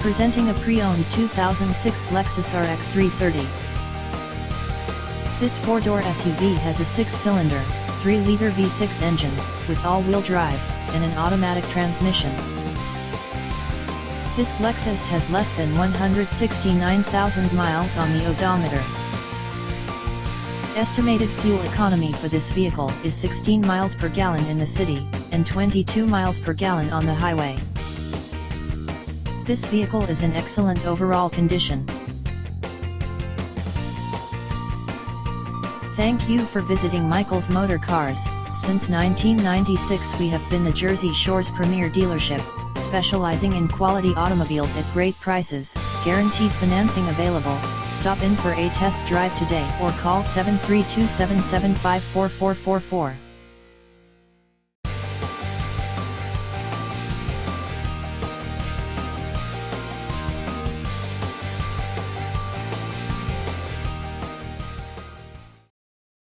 Presenting a pre-owned 2006 Lexus RX 330. This four-door SUV has a 6-cylinder, 3-liter V6 engine, with all-wheel drive, and an automatic transmission. This Lexus has less than 169,000 miles on the odometer. Estimated fuel economy for this vehicle is 16 miles per gallon in the city, and 22 miles per gallon on the highway. This vehicle is in excellent overall condition. Thank you for visiting Michael's Motorcars. Since 1996 we have been the Jersey Shore's premier dealership, specializing in quality automobiles at great prices, guaranteed financing available. Stop in for a test drive today or call 732-775-4444.